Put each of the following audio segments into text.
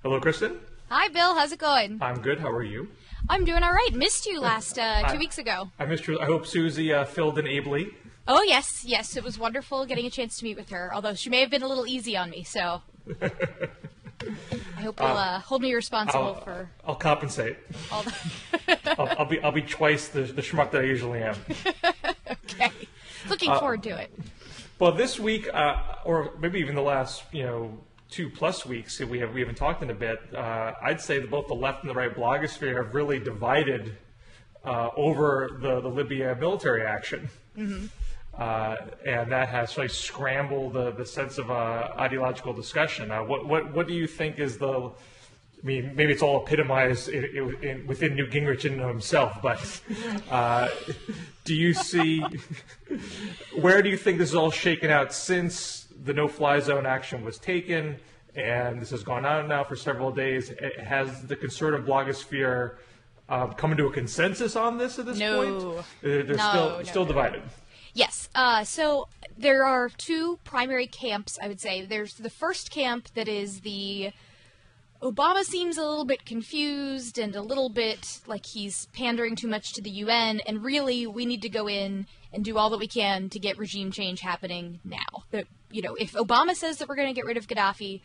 Hello, Kristen. Hi, Bill. How's it going? I'm good. How are you? I'm doing all right. Missed you last 2 weeks ago. I missed you. I hope Susie filled in ably. Oh, yes. Yes, it was wonderful getting a chance to meet with her, although she may have been a little easy on me, so I hope you'll hold me responsible for... I'll compensate. All the... I'll be twice the schmuck that I usually am. Okay. Looking forward to it. Well, this week, or maybe even the last, 2+ weeks, we haven't talked in a bit. I'd say that both the left and the right blogosphere have really divided over the Libya military action. Mm-hmm. And that has really scrambled the sense of ideological discussion. What do you think is the... I mean, maybe it's all epitomized within Newt Gingrich in himself, but do you see... Where do you think this is all shaken out since the no-fly zone action was taken, and this has gone on now for several days? Has the conservative blogosphere come to a consensus on this at this point? They're still divided. Yes. So there are two primary camps, I would say. There's the first camp that is the Obama seems a little bit confused and a little bit like he's pandering too much to the UN, and really we need to go in and do all that we can to get regime change happening now. That, if Obama says that we're going to get rid of Gaddafi,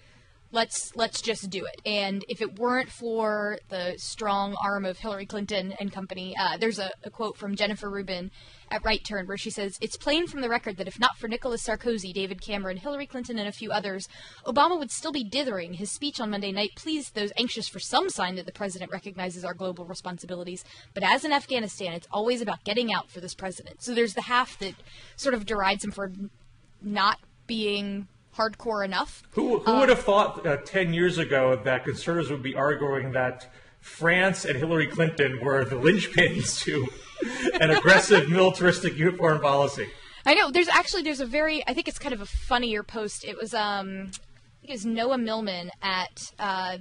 let's just do it. And if it weren't for the strong arm of Hillary Clinton and company, there's a quote from Jennifer Rubin at Right Turn where she says, "It's plain from the record that if not for Nicolas Sarkozy, David Cameron, Hillary Clinton, and a few others, Obama would still be dithering. His speech on Monday night pleased those anxious for some sign that the president recognizes our global responsibilities. But as in Afghanistan, it's always about getting out for this president." So there's the half that sort of derides him for not being hardcore enough. Who would have thought 10 years ago that conservatives would be arguing that France and Hillary Clinton were the linchpins to an aggressive militaristic foreign policy? I know. There's a very, I think it's kind of a funnier post. It was, I think it was Noah Millman at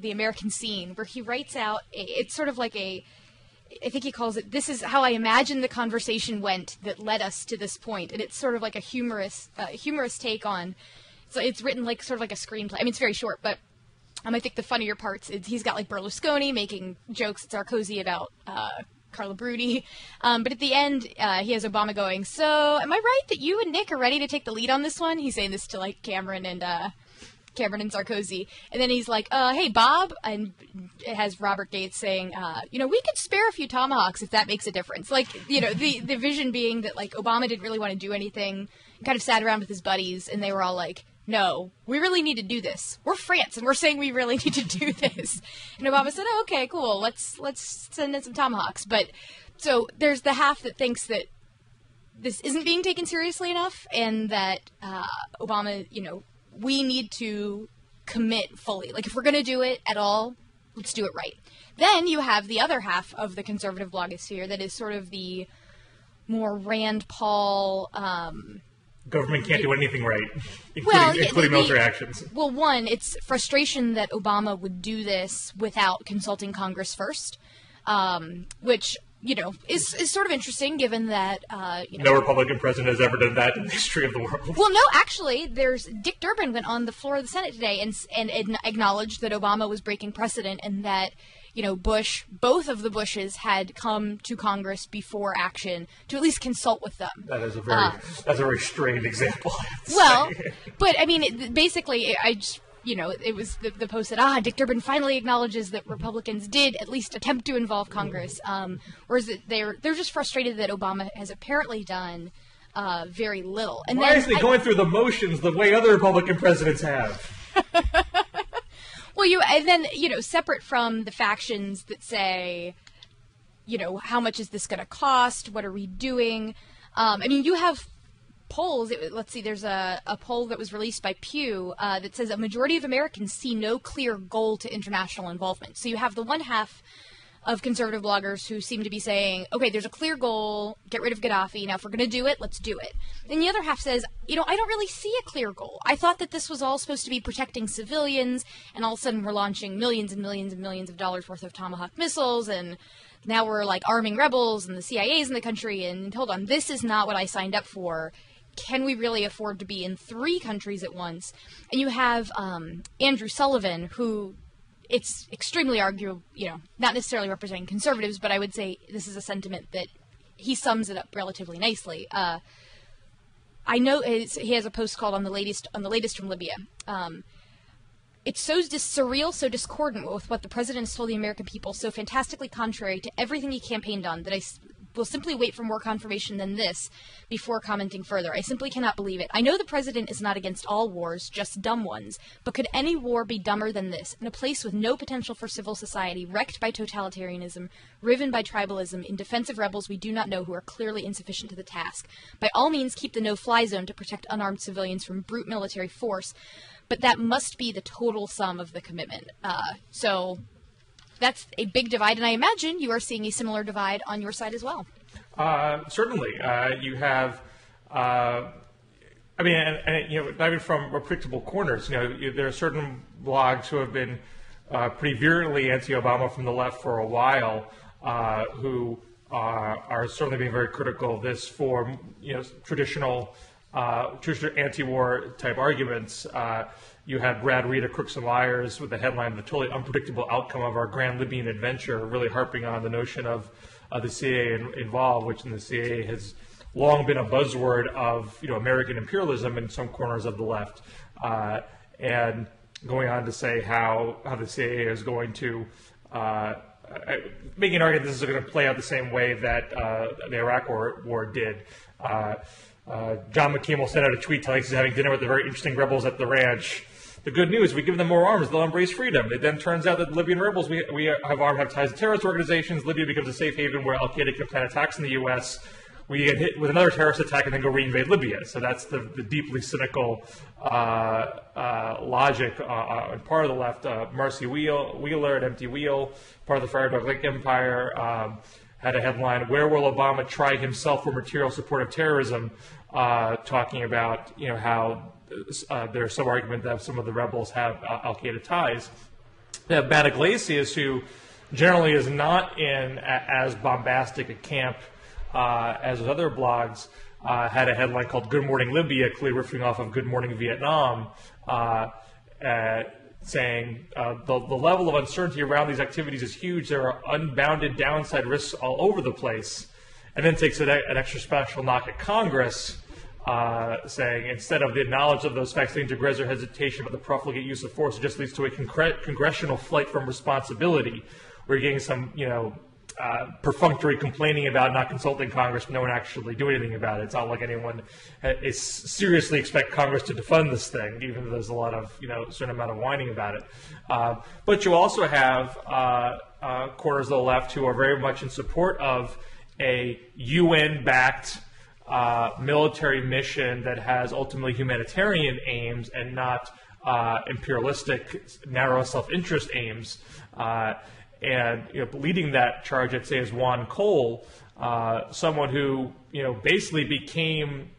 The American Scene, where he writes out, it's sort of like I think he calls it, "This is how I imagine the conversation went that led us to this point." And it's sort of like a humorous take on, so it's written like sort of like a screenplay. I mean, it's very short, but I think the funnier parts is he's got like Berlusconi making jokes at Sarkozy about Carla Bruni, but at the end he has Obama going, "So am I right that you and Nick are ready to take the lead on this one?" He's saying this to like Cameron and Sarkozy, and then he's like, "Hey Bob," and it has Robert Gates saying, "We could spare a few tomahawks if that makes a difference." Like, the vision being that like Obama didn't really want to do anything, kind of sat around with his buddies, and they were all like, "No, we really need to do this. We're France, and we're saying we really need to do this." And Obama said, "Oh, okay, cool. Let's send in some tomahawks." But so there's the half that thinks that this isn't being taken seriously enough, and that Obama, we need to commit fully. Like, if we're going to do it at all, let's do it right. Then you have the other half of the conservative blogosphere that is sort of the more Rand Paul... government can't do anything right, including military actions. Well, one, it's frustration that Obama would do this without consulting Congress first, which, is sort of interesting given that, no Republican president has ever done that in the history of the world. Well, no, actually, Dick Durbin went on the floor of the Senate today and acknowledged that Obama was breaking precedent and that, both of the Bushes had come to Congress before action to at least consult with them. That's a very strained example. Well, but I mean, basically, it was the post that, Dick Durbin finally acknowledges that Republicans did at least attempt to involve Congress, whereas they're just frustrated that Obama has apparently done very little. And why isn't he going through the motions the way other Republican presidents have? Well, separate from the factions that say, how much is this going to cost? What are we doing? You have polls. Let's see, there's a poll that was released by Pew that says a majority of Americans see no clear goal to international involvement. So you have the one half of conservative bloggers who seem to be saying, okay, there's a clear goal, get rid of Gaddafi. Now, if we're going to do it, let's do it. Then the other half says, I don't really see a clear goal. I thought that this was all supposed to be protecting civilians, and all of a sudden we're launching millions and millions and millions of dollars worth of Tomahawk missiles, and now we're like arming rebels, and the CIA's in the country, and hold on, this is not what I signed up for. Can we really afford to be in 3 countries at once? And you have Andrew Sullivan, who it's extremely arguable, not necessarily representing conservatives, but I would say this is a sentiment that he sums it up relatively nicely. I know he has a post called on the latest from Libya. It's so surreal, so discordant with what the president has told the American people, so fantastically contrary to everything he campaigned on, that I will simply wait for more confirmation than this before commenting further. I simply cannot believe it. I know the president is not against all wars, just dumb ones, but could any war be dumber than this? In a place with no potential for civil society, wrecked by totalitarianism, riven by tribalism, in defense of rebels we do not know who are clearly insufficient to the task. By all means, keep the no-fly zone to protect unarmed civilians from brute military force, but that must be the total sum of the commitment. So that's a big divide, and I imagine you are seeing a similar divide on your side as well. Certainly. You have, not even from predictable corners. There are certain blogs who have been pretty virulently anti-Obama from the left for a while, who are certainly being very critical of this for, traditional anti-war type arguments. You had Brad Reed of Crooks and Liars with the headline, "The Totally Unpredictable Outcome of Our Grand Libyan Adventure," really harping on the notion of the CIA involved, which in the CIA has long been a buzzword of American imperialism in some corners of the left, and going on to say how the CIA is going to making an argument this is going to play out the same way that the Iraq War did. John McCain will send out a tweet telling us he's having dinner with the very interesting rebels at the ranch. The good news, we give them more arms, they'll embrace freedom. It then turns out that the Libyan rebels we have ties to terrorist organizations. Libya becomes a safe haven where Al-Qaeda can plan attacks in the U.S. We get hit with another terrorist attack and then go reinvade Libya. So that's the deeply cynical logic on part of the left. Marcy Wheeler at Empty Wheel, part of the Firebug Lake Empire, had a headline, "Where will Obama try himself for material support of terrorism?" Talking about how there's some argument that some of the rebels have Al-Qaeda ties. They have Matt Iglesias, who generally is not in as bombastic a camp as with other blogs, had a headline called "Good Morning Libya," clearly riffing off of "Good Morning Vietnam," saying the level of uncertainty around these activities is huge. There are unbounded downside risks all over the place. And then takes an extra special knock at Congress, saying instead of the knowledge of those facts leading to greater hesitation about the profligate use of force, it just leads to a congressional flight from responsibility. We're getting some, perfunctory complaining about not consulting Congress, but no one actually doing anything about it. It's not like anyone is seriously expect Congress to defund this thing, even though there's a lot of, certain amount of whining about it. But you also have corners of the left who are very much in support of a UN-backed military mission that has ultimately humanitarian aims and not imperialistic, narrow self-interest aims. And leading that charge, I'd say, is Juan Cole, someone who basically became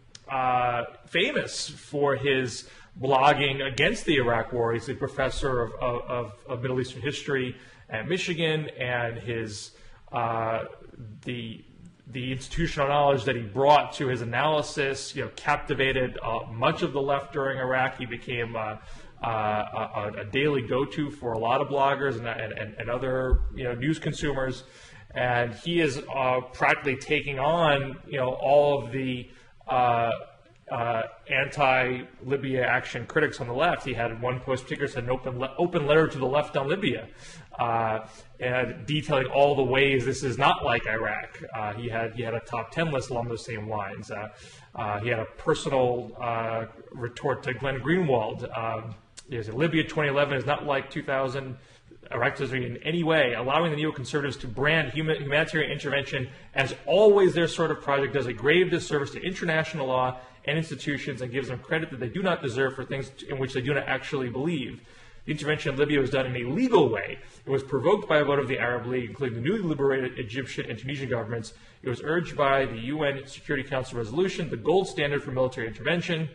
famous for his blogging against the Iraq War. He's a professor of Middle Eastern history at Michigan, and his the institutional knowledge that he brought to his analysis, captivated much of the left during Iraq. He became a daily go-to for a lot of bloggers and other news consumers, and he is practically taking on all of the anti-Libya action critics on the left. He had one post particularly said an open letter to the left on Libya, and detailing all the ways this is not like Iraq. He had a top 10 list along those same lines. He had a personal retort to Glenn Greenwald. He said, "Libya 2011 is not like 2000 Iraq in any way. Allowing the neoconservatives to brand humanitarian intervention as always their sort of project does a grave disservice to international law and institutions and gives them credit that they do not deserve for things in which they do not actually believe. The intervention in Libya was done in a legal way. It was provoked by a vote of the Arab League, including the newly liberated Egyptian and Tunisian governments. It was urged by the UN Security Council resolution, the gold standard for military intervention.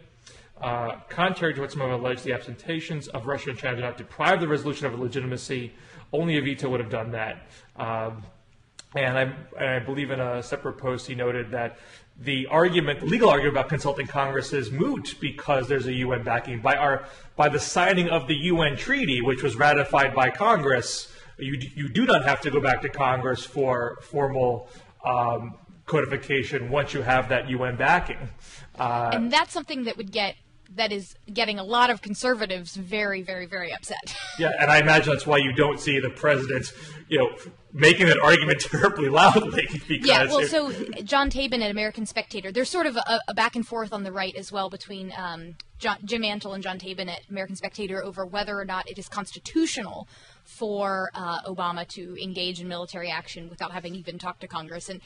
Contrary to what some have alleged, the absentations of Russia and China do not deprive the resolution of legitimacy. Only a veto would have done that." And I believe in a separate post he noted that the legal argument about consulting Congress is moot because there's a UN backing. By the signing of the UN treaty, which was ratified by Congress, you do not have to go back to Congress for formal codification once you have that UN backing. And that's something that is getting a lot of conservatives very, very, very upset. Yeah, and I imagine that's why you don't see the president, making that argument terribly loudly. Because so John Tabin at American Spectator, there's sort of a back and forth on the right as well between Jim Antle and John Tabin at American Spectator over whether or not it is constitutional for Obama to engage in military action without having even talked to Congress. And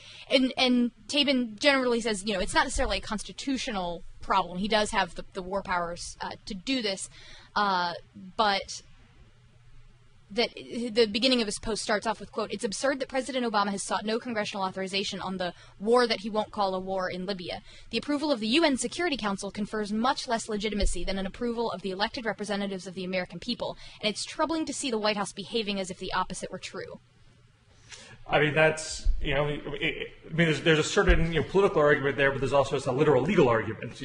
Tabin generally says, it's not necessarily a constitutional problem. He does have the war powers to do this, but that the beginning of his post starts off with, quote, "It's absurd that President Obama has sought no congressional authorization on the war that he won't call a war in Libya. The approval of the UN Security Council confers much less legitimacy than an approval of the elected representatives of the American people, and it's troubling to see the White House behaving as if the opposite were true." I mean, that's, there's a certain political argument there, but there's also a literal legal argument.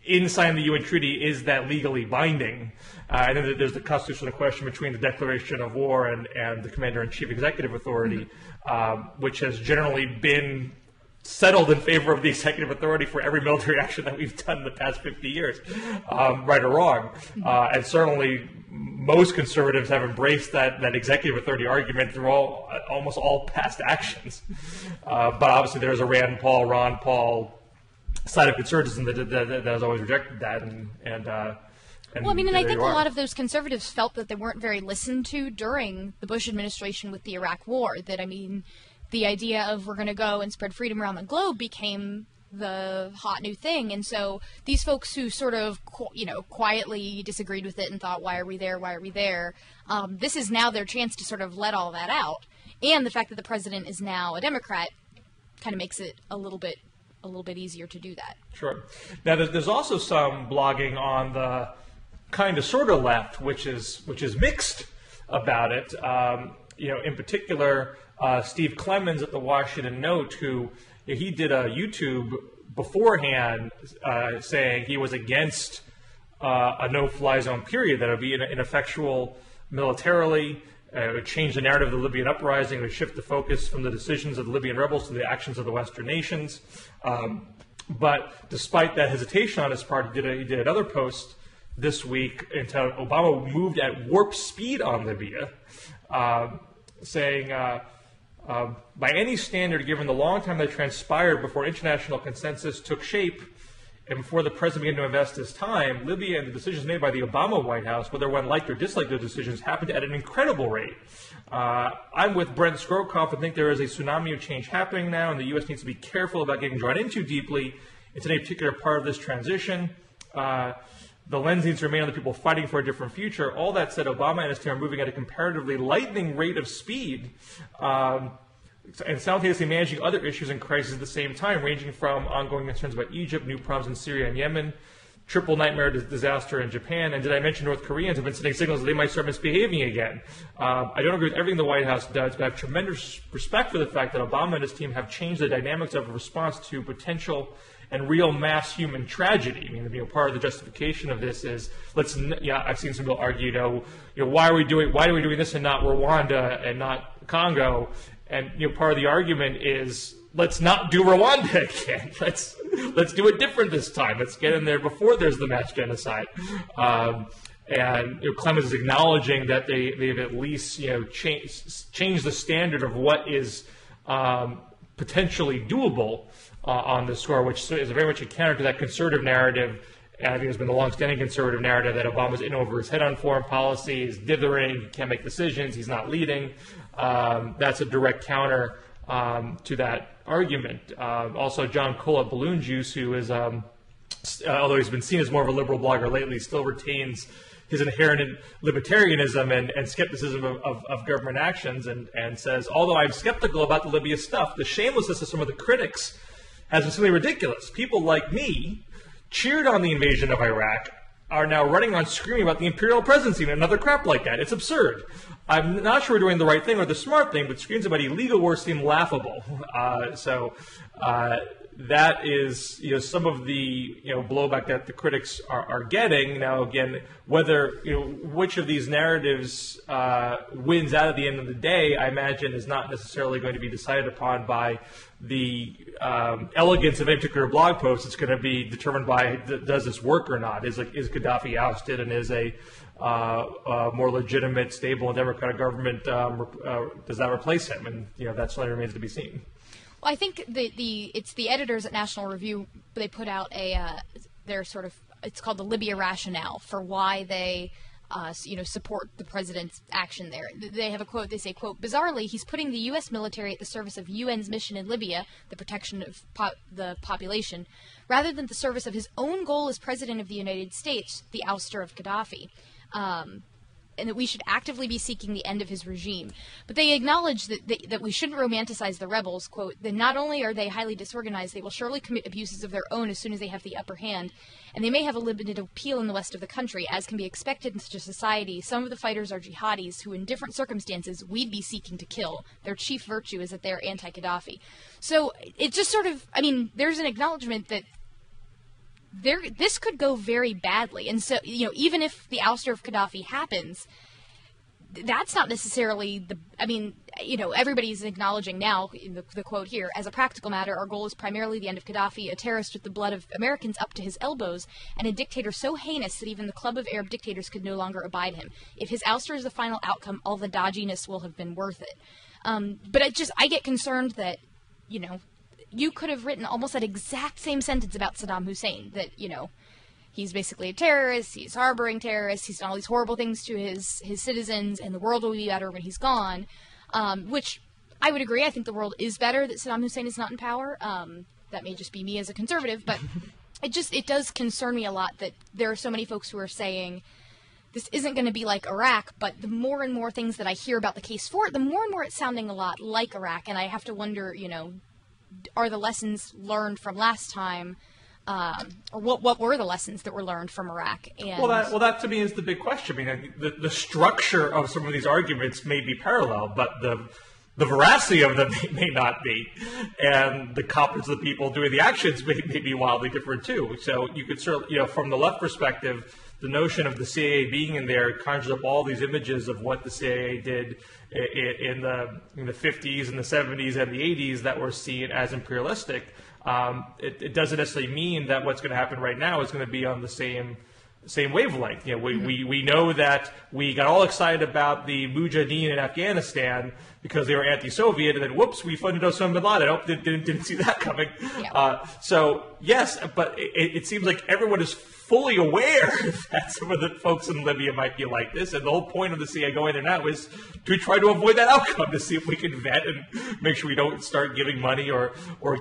In signing the UN treaty, is that legally binding? And then there's the constitutional question between the declaration of war and the commander-in-chief executive authority, which has generally been settled in favor of the executive authority for every military action that we've done in the past 50 years, right or wrong. And certainly most conservatives have embraced that executive authority argument through almost all past actions. But obviously there's a Ron Paul side of conservatism that has always rejected that. And I think a lot of those conservatives felt that they weren't very listened to during the Bush administration with the Iraq War. The idea of we're going to go and spread freedom around the globe became the hot new thing. And so these folks who sort of, quietly disagreed with it and thought, why are we there? This is now their chance to sort of let all that out. And the fact that the president is now a Democrat kind of makes it a little bit easier to do that. Sure. Now, there's also some blogging on the kind of sort of left, which is mixed about it. In particular, Steve Clemens at the Washington Note, who he did a YouTube beforehand saying he was against a no-fly zone period that would be ineffectual militarily. It would change the narrative of the Libyan uprising. It would shift the focus from the decisions of the Libyan rebels to the actions of the Western nations. But despite that hesitation on his part, he did another post this week entitled "Obama Moved at Warp Speed on Libya," saying, by any standard, given the long time that transpired before international consensus took shape and before the president began to invest his time, Libya and the decisions made by the Obama White House, whether one liked or disliked those decisions, happened at an incredible rate. I'm with Brent Scrowcroft and think there is a tsunami of change happening now, and the U.S. needs to be careful about getting drawn in too deeply into any particular part of this transition. The lens needs to remain on the people fighting for a different future. All that said, Obama and his team are moving at a comparatively lightning rate of speed, and simultaneously managing other issues and crises at the same time, ranging from ongoing concerns about Egypt, new problems in Syria and Yemen, triple nightmare disaster in Japan, and did I mention North Koreans have been sending signals that they might start misbehaving again. I don't agree with everything the White House does, but I have tremendous respect for the fact that Obama and his team have changed the dynamics of a response to potential and real mass human tragedy. I mean, part of the justification of this is I've seen some people argue, why are we doing this and not Rwanda and not Congo? And part of the argument is let's not do Rwanda again. Let's do it different this time. Let's get in there before there's the mass genocide. And Clemens is acknowledging that they've at least changed the standard of what is potentially doable on this score, which is very much a counter to that conservative narrative. And I think it's been the long-standing conservative narrative that Obama's in over his head on foreign policy, he's dithering, he can't make decisions, he's not leading. That's a direct counter to that argument. Also, John Cole at Balloon Juice, who is, although he's been seen as more of a liberal blogger lately, still retains his inherent libertarianism and skepticism of government actions, and says, although I'm skeptical about the Libya stuff, the shamelessness of some of the critics has been simply ridiculous. People like me cheered on the invasion of Iraq. are now running on screaming about the imperial presidency and another crap like that. It's absurd. I'm not sure we're doing the right thing or the smart thing, but screams about illegal wars seem laughable. That is, some of the, blowback that the critics are getting. Now, again, whether, which of these narratives wins out at the end of the day, I imagine is not necessarily going to be decided upon by the elegance of any particular blog post. It's going to be determined by, does this work or not? Is Gaddafi ousted, and is a more legitimate, stable, and democratic government, does that replace him? And, that certainly remains to be seen. Well, I think it's the editors at National Review. They put out it's called the Libya rationale for why they, support the president's action there. They have a quote. They say, quote, bizarrely, he's putting the U.S. military at the service of UN's mission in Libya, the protection of the population, rather than the service of his own goal as president of the United States, the ouster of Gaddafi. And that we should actively be seeking the end of his regime. But they acknowledge that we shouldn't romanticize the rebels, quote, that not only are they highly disorganized, they will surely commit abuses of their own as soon as they have the upper hand, and they may have a limited appeal in the west of the country, as can be expected in such a society. Some of the fighters are jihadis who, in different circumstances, we'd be seeking to kill. Their chief virtue is that they're anti-Gaddafi. So it just there's an acknowledgement that this could go very badly. And so, even if the ouster of Gaddafi happens, that's not necessarily everybody's acknowledging now, in the quote here, as a practical matter, our goal is primarily the end of Gaddafi, a terrorist with the blood of Americans up to his elbows, and a dictator so heinous that even the club of Arab dictators could no longer abide him. If his ouster is the final outcome, all the dodginess will have been worth it. But I get concerned that, you could have written almost that exact same sentence about Saddam Hussein, that, he's basically a terrorist, he's harboring terrorists, he's done all these horrible things to his citizens, and the world will be better when he's gone, which I would agree. I think the world is better that Saddam Hussein is not in power. That may just be me as a conservative, but it does concern me a lot that there are so many folks who are saying this isn't going to be like Iraq, but the more and more things that I hear about the case for it, the more and more it's sounding a lot like Iraq, and I have to wonder, are the lessons learned from last time, or what were the lessons that were learned from Iraq? And that to me is the big question. I mean, the structure of some of these arguments may be parallel, but the veracity of them may not be, and the competence of the people doing the actions may be wildly different too. So you could certainly, from the left perspective, the notion of the CIA being in there conjures up all these images of what the CIA did in the 50s and the 70s and the 80s that were seen as imperialistic. It doesn't necessarily mean that what's going to happen right now is going to be on the same wavelength. We know that we got all excited about the Mujahideen in Afghanistan because they were anti-Soviet, and then whoops, we funded Osama bin Laden. I didn't see that coming. Yeah. So yes, but it seems like everyone is fully aware that some of the folks in Libya might be like this, and the whole point of the CIA going there now is to try to avoid that outcome, to see if we can vet and make sure we don't start giving money or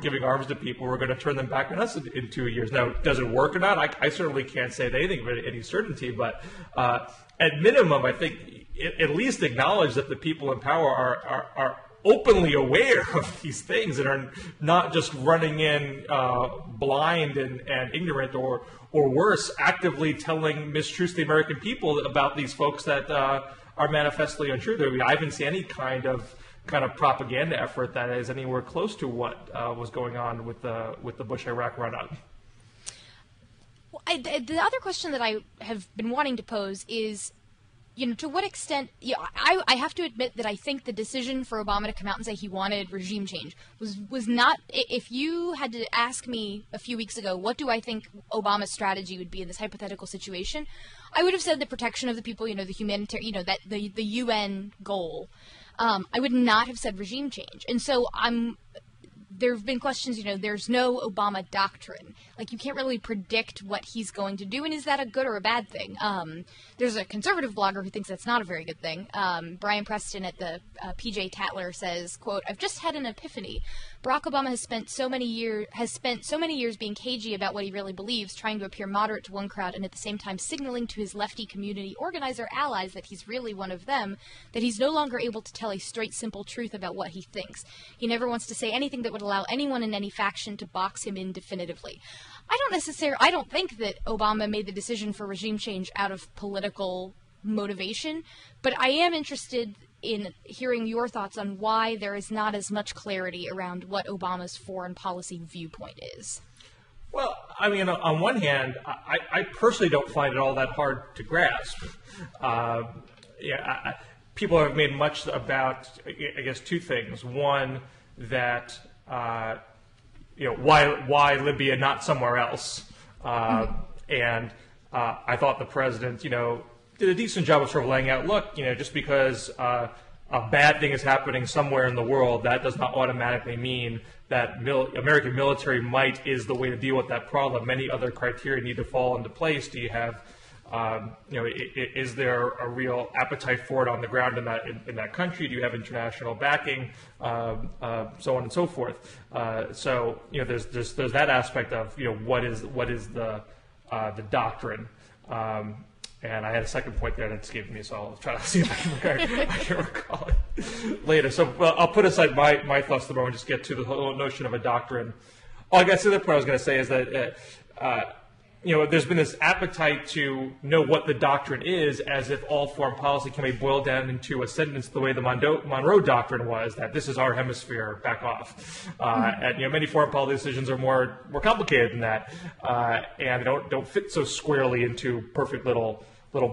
giving arms to people who are going to turn them back on us in 2 years. Now, does it work or not? I certainly can't say anything with any certainty, but at minimum, I think at least acknowledge that the people in power are openly aware of these things and are not just running in blind and ignorant or worse, actively telling mistruths to the American people about these folks that are manifestly untrue. I haven't seen any kind of propaganda effort that is anywhere close to what was going on with the Bush-Iraq run-up. Well, the other question that I have been wanting to pose is, to what extent, I have to admit that I think the decision for Obama to come out and say he wanted regime change was not, if you had to ask me a few weeks ago, what do I think Obama's strategy would be in this hypothetical situation, I would have said the protection of the people, the humanitarian, that the UN goal. I would not have said regime change. And so there have been questions, there's no Obama doctrine. Like, you can't really predict what he's going to do, and is that a good or a bad thing? There's a conservative blogger who thinks that's not a very good thing. Brian Preston at the PJ Tatler says, quote, I've just had an epiphany. Barack Obama has spent so many years being cagey about what he really believes, trying to appear moderate to one crowd and at the same time signaling to his lefty community organizer allies that he's really one of them, that he's no longer able to tell a straight, simple truth about what he thinks. He never wants to say anything that would allow anyone in any faction to box him in definitively. I don't think that Obama made the decision for regime change out of political motivation, but I am interested in hearing your thoughts on why there is not as much clarity around what Obama's foreign policy viewpoint is. Well, I mean, on one hand, I personally don't find it all that hard to grasp. People have made much about, I guess, two things. One, that why Libya, not somewhere else? And I thought the president, did a decent job of sort of laying out, look, just because a bad thing is happening somewhere in the world, that does not automatically mean that American military might is the way to deal with that problem. Many other criteria need to fall into place. Do you have, is there a real appetite for it on the ground in that country? Do you have international backing? So on and so forth. So there's that aspect of what is the doctrine. And I had a second point there that escaped me, so I'll try to see if I can recall it later. So I'll put aside my thoughts the moment and just get to the whole notion of a doctrine. I guess the other point I was going to say is that there's been this appetite to know what the doctrine is, as if all foreign policy can be boiled down into a sentence the way the Monroe Doctrine was, that this is our hemisphere, back off. And many foreign policy decisions are more complicated than that, and don't fit so squarely into perfect little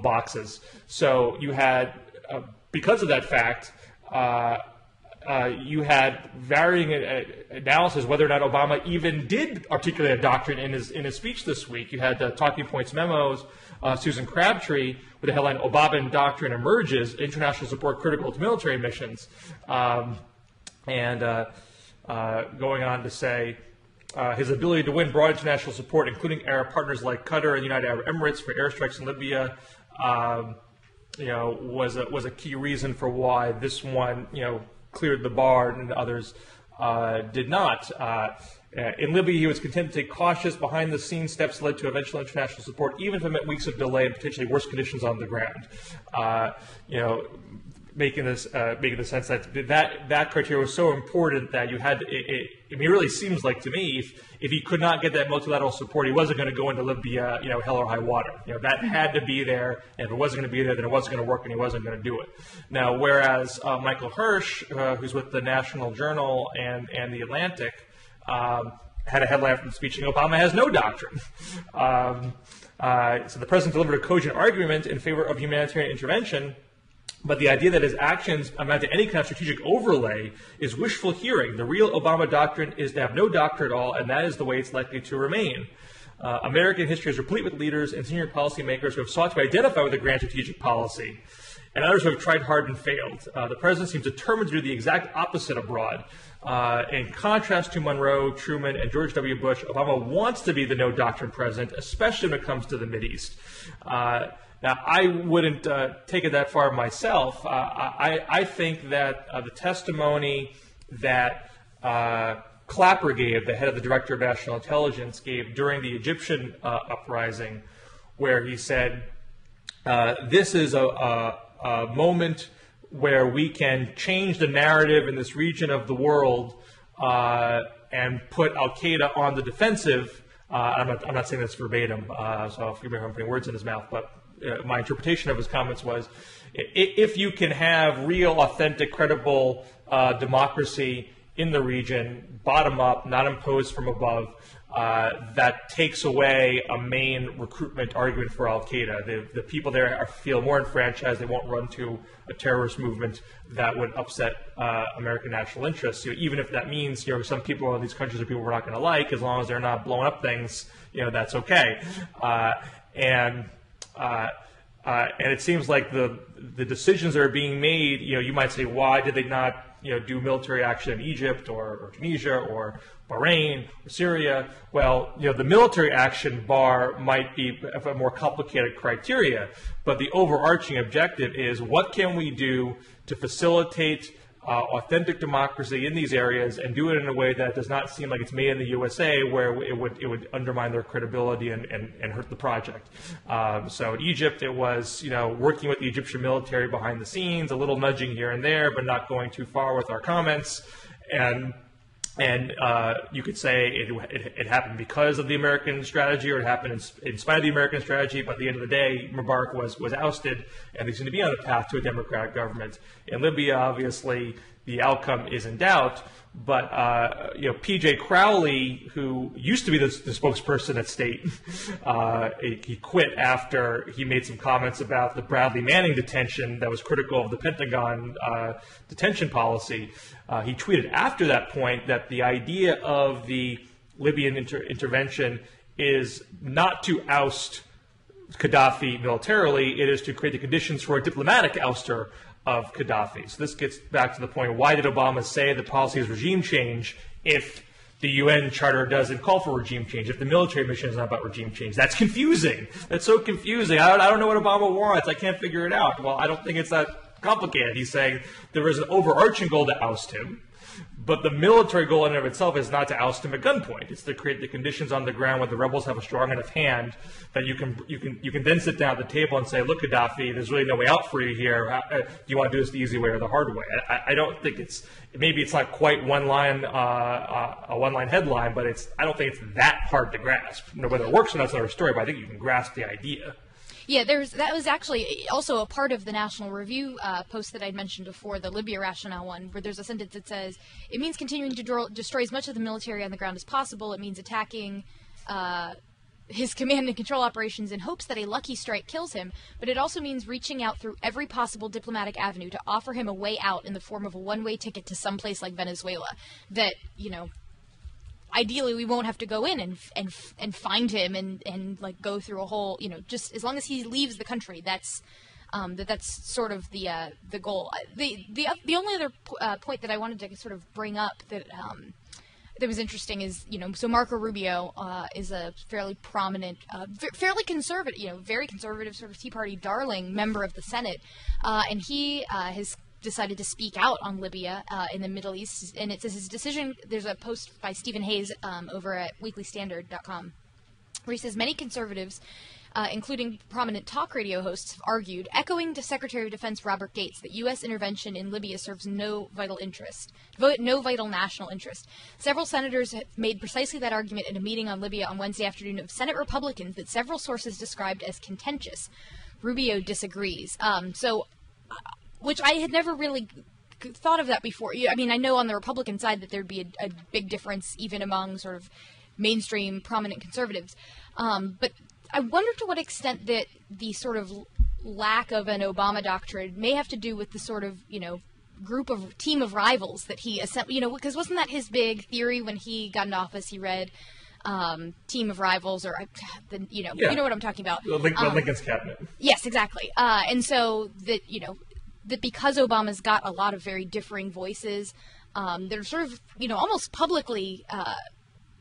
boxes. So you had, because of that fact, you had varying analysis whether or not Obama even did articulate a doctrine in his speech this week. You had the Talking Points memos, Susan Crabtree, with the headline, Obama Doctrine Emerges, International Support Critical to Military Missions, and going on to say, his ability to win broad international support, including Arab partners like Qatar and the United Arab Emirates for airstrikes in Libya, was a key reason for why this one, cleared the bar and others did not. In Libya, he was content to take cautious, behind-the-scenes steps that led to eventual international support, even if it meant weeks of delay and potentially worse conditions on the ground. Making the sense that criteria was so important that you had. It really seems like to me, if he could not get that multilateral support, he wasn't going to go into Libya, hell or high water. That had to be there, and if it wasn't going to be there, then it wasn't going to work, and he wasn't going to do it. Now, whereas Michael Hirsch, who's with the National Journal and the Atlantic, had a headline from the speech saying Obama has no doctrine. So the president delivered a cogent argument in favor of humanitarian intervention. But the idea that his actions amount to any kind of strategic overlay is wishful hearing. The real Obama doctrine is to have no doctrine at all, and that is the way it's likely to remain. American history is replete with leaders and senior policymakers who have sought to identify with a grand strategic policy, and others who have tried hard and failed. The president seems determined to do the exact opposite abroad. In contrast to Monroe, Truman, and George W. Bush, Obama wants to be the no-doctrine president, especially when it comes to the Mideast. Now, I wouldn't take it that far myself. I think that the testimony that Clapper gave, the head of the Director of National Intelligence, gave during the Egyptian uprising, where he said, this is a moment where we can change the narrative in this region of the world and put al-Qaeda on the defensive. I'm not saying this verbatim, so forgive me if I'm putting words in his mouth, but my interpretation of his comments was, if you can have real, authentic, credible democracy in the region, bottom up, not imposed from above, that takes away a main recruitment argument for al-Qaeda. The people there feel more enfranchised. They won't run to a terrorist movement that would upset American national interests. Even if that means some people in these countries are people we're not going to like, as long as they're not blowing up things, that's okay. And it seems like the decisions that are being made, you might say, why did they not, do military action in Egypt or Tunisia or Bahrain or Syria? Well, the military action bar might be a more complicated criteria, but the overarching objective is, what can we do to facilitate authentic democracy in these areas and do it in a way that does not seem like it's made in the USA, where it would undermine their credibility and hurt the project. So in Egypt, it was working with the Egyptian military behind the scenes, a little nudging here and there, but not going too far with our comments. And you could say it happened because of the American strategy, or it happened in spite of the American strategy. But at the end of the day, Mubarak was ousted, and they seem to be on the path to a democratic government. In Libya, obviously, the outcome is in doubt. But P.J. Crowley, who used to be the spokesperson at State, he quit after he made some comments about the Bradley Manning detention that was critical of the Pentagon detention policy. He tweeted after that point that the idea of the Libyan intervention is not to oust Gaddafi militarily; it is to create the conditions for a diplomatic ouster of Gaddafi. So this gets back to the point, why did Obama say the policy is regime change if the UN Charter doesn't call for regime change, if the military mission is not about regime change? That's confusing. That's so confusing. I don't know what Obama wants. I can't figure it out. Well, I don't think it's that complicated. He's saying there is an overarching goal to oust him, but the military goal in and of itself is not to oust him at gunpoint. It's to create the conditions on the ground where the rebels have a strong enough hand that you can then sit down at the table and say, look, Gaddafi, there's really no way out for you here. Do you want to do this the easy way or the hard way? I don't think maybe it's not quite a one-line headline, but I don't think it's that hard to grasp. Whether it works or not is another story, but I think you can grasp the idea. Yeah, that was actually also a part of the National Review post that I'd mentioned before, the Libya rationale one, where there's a sentence that says, it means continuing to destroy as much of the military on the ground as possible. It means attacking his command and control operations in hopes that a lucky strike kills him, but it also means reaching out through every possible diplomatic avenue to offer him a way out in the form of a one-way ticket to some place like Venezuela that, ideally we won't have to go in and find him and like go through a whole, just as long as he leaves the country, that's sort of the goal. The only other point that I wanted to sort of bring up that was interesting is, so Marco Rubio is a fairly prominent, fairly conservative, very conservative sort of Tea Party darling member of the Senate, and he has decided to speak out on Libya in the Middle East, and it says his decision, there's a post by Stephen Hayes over at weeklystandard.com, where he says many conservatives, including prominent talk radio hosts, have argued, echoing to Secretary of Defense Robert Gates, that U.S. intervention in Libya serves no vital national interest. Several senators have made precisely that argument in a meeting on Libya on Wednesday afternoon of Senate Republicans that several sources described as contentious. Rubio disagrees. Which I had never really thought of that before. I mean, I know on the Republican side that there'd be a big difference even among sort of mainstream prominent conservatives. But I wonder to what extent that the sort of lack of an Obama doctrine may have to do with the sort of, team of rivals that he, because wasn't that his big theory when he got into office? He read Team of Rivals, or you know what I'm talking about. Lincoln's cabinet. Yes, exactly. And so that, that because Obama's got a lot of very differing voices, that are sort of, almost publicly,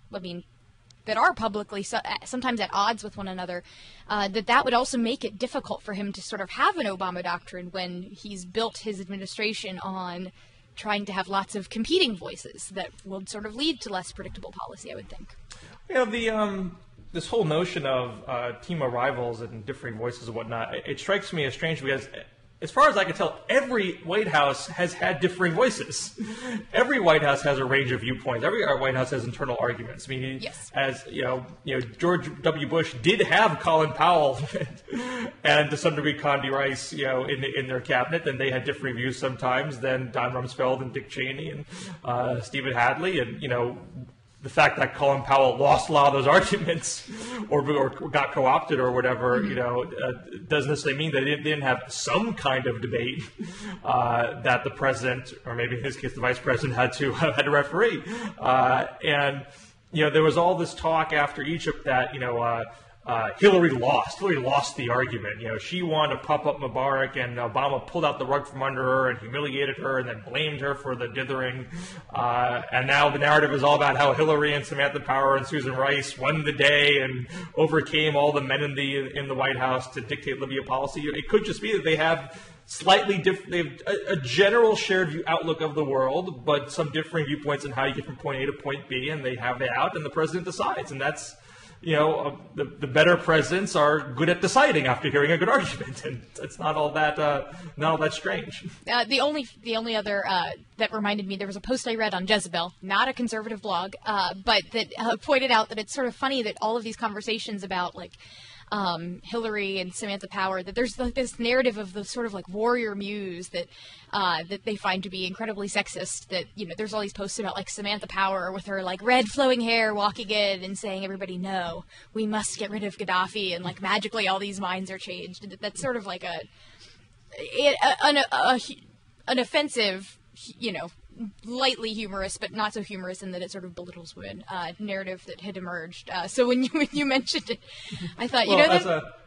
that are publicly sometimes at odds with one another, that would also make it difficult for him to sort of have an Obama doctrine when he's built his administration on trying to have lots of competing voices that will sort of lead to less predictable policy, I would think. This whole notion of team of rivals and differing voices and whatnot, it strikes me as strange because, as far as I can tell, every White House has had differing voices. Every White House has a range of viewpoints. Every White House has internal arguments. I mean, yes. As George W. Bush did have Colin Powell and to some degree Condi Rice, in their cabinet, and they had differing views sometimes than Don Rumsfeld and Dick Cheney and Stephen Hadley, and the fact that Colin Powell lost a lot of those arguments or got co-opted or whatever, doesn't necessarily mean that they didn't have some kind of debate that the president, or maybe in his case the vice president, had to referee. And there was all this talk after Egypt that Hillary lost the argument. She wanted to prop up Mubarak, and Obama pulled out the rug from under her and humiliated her and then blamed her for the dithering. And now the narrative is all about how Hillary and Samantha Power and Susan Rice won the day and overcame all the men in the White House to dictate Libya policy. It could just be that they have slightly different. They have a general shared view outlook of the world, but some differing viewpoints on how you get from point A to point B, and they have it out, and the president decides, and that's. The better presidents are good at deciding after hearing a good argument, and it's not all that strange. The only other that reminded me, there was a post I read on Jezebel, not a conservative blog, but that pointed out that it's sort of funny that all of these conversations about Hillary and Samantha Power, that there's this narrative of the sort of warrior muse that they find to be incredibly sexist, that there's all these posts about Samantha Power with her red flowing hair walking in and saying, everybody, no, we must get rid of Gaddafi, and magically all these minds are changed. That's sort of an offensive, lightly humorous, but not so humorous in that it sort of belittles women narrative that had emerged. So when you mentioned it, I thought,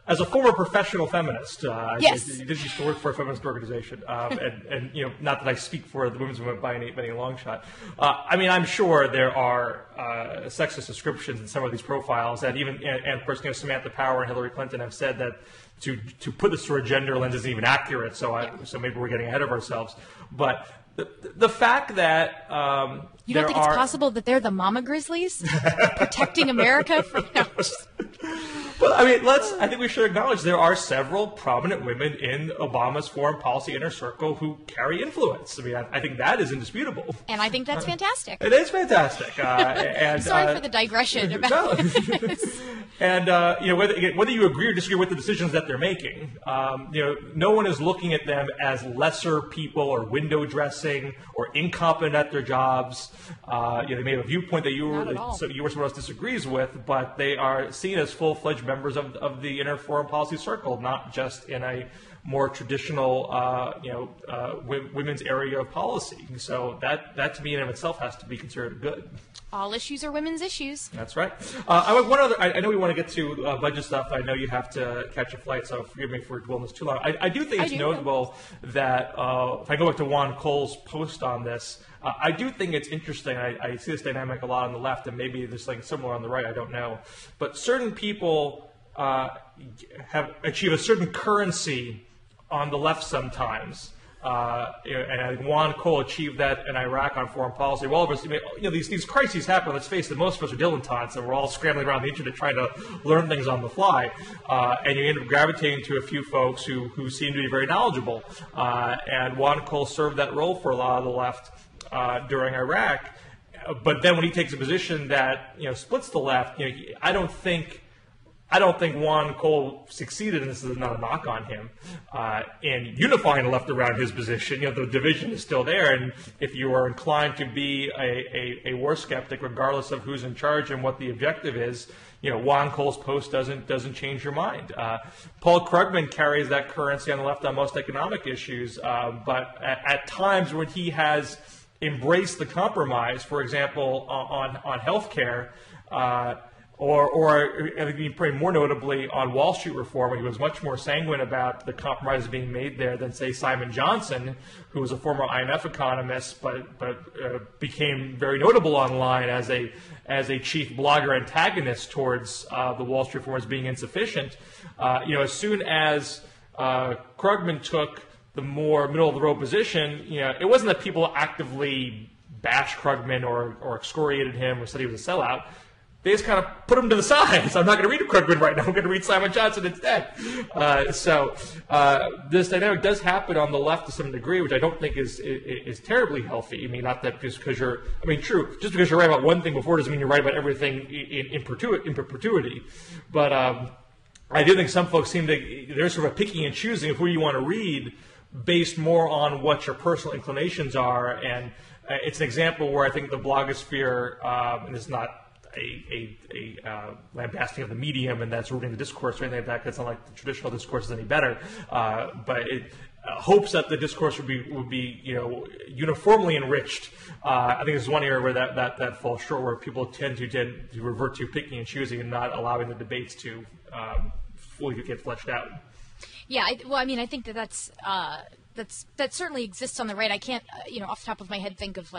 as a former professional feminist, yes. I did used to work for a feminist organization, and not that I speak for the women's movement by any long shot. I'm sure there are sexist descriptions in some of these profiles, and of course, Samantha Power and Hillary Clinton have said that to put this through a gender lens isn't even accurate. So maybe we're getting ahead of ourselves, but. The fact that you don't think it's possible that they're the mama grizzlies protecting America from Well, I think we should acknowledge there are several prominent women in Obama's foreign policy inner circle who carry influence. I think that is indisputable. And I think that's fantastic. It is fantastic. Sorry for the digression about this. And whether you agree or disagree with the decisions that they're making, no one is looking at them as lesser people or window dressing or incompetent at their jobs. They may have a viewpoint that you or someone else disagrees with, but they are seen as full-fledged members of the inner foreign policy circle, not just in a more traditional, women's area of policy. So that to me in and of itself has to be considered good. All issues are women's issues. That's right. I know we want to get to budget stuff. I know you have to catch a flight, so forgive me for dwelling this too long. I do think it's notable that if I go back to Juan Cole's post on this, I do think it's interesting. I see this dynamic a lot on the left, and maybe there's something similar on the right. I don't know. But certain people have achieved a certain currency on the left sometimes. And I think Juan Cole achieved that in Iraq on foreign policy. Well, these crises happen. Let's face it, most of us are dilettantes, and we're all scrambling around the internet trying to learn things on the fly. And you end up gravitating to a few folks who seem to be very knowledgeable. And Juan Cole served that role for a lot of the left during Iraq. But then when he takes a position that splits the left, I don't think Juan Cole succeeded, and this is not a knock on him, in unifying the left around his position. The division is still there, and if you are inclined to be a war skeptic, regardless of who's in charge and what the objective is, Juan Cole's post doesn't change your mind. Paul Krugman carries that currency on the left on most economic issues, but at times when he has embraced the compromise, for example, on health care, or I think probably more notably on Wall Street reform, where he was much more sanguine about the compromises being made there than, say, Simon Johnson, who was a former IMF economist, but became very notable online as a chief blogger antagonist towards the Wall Street reform as being insufficient. As soon as Krugman took the more middle-of-the-road position, it wasn't that people actively bashed Krugman or excoriated him or said he was a sellout. They just kind of put him to the side. So I'm not going to read Krugman right now. I'm going to read Simon Johnson instead. So this dynamic does happen on the left to some degree, which I don't think is terribly healthy. Not that just because true, just because you're right about one thing before doesn't mean you're right about everything in perpetuity. But I do think some folks they're sort of picking and choosing of who you want to read based more on what your personal inclinations are. And it's an example where I think the blogosphere, and it's not a lambasting of the medium and that's ruining the discourse or anything like that, because it's not like the traditional discourse is any better, but it hopes that the discourse would be uniformly enriched. I think there's one area where that falls short, where people tend to revert to picking and choosing and not allowing the debates to fully get fleshed out. Yeah, I think that certainly exists on the right. I can't, off the top of my head, think of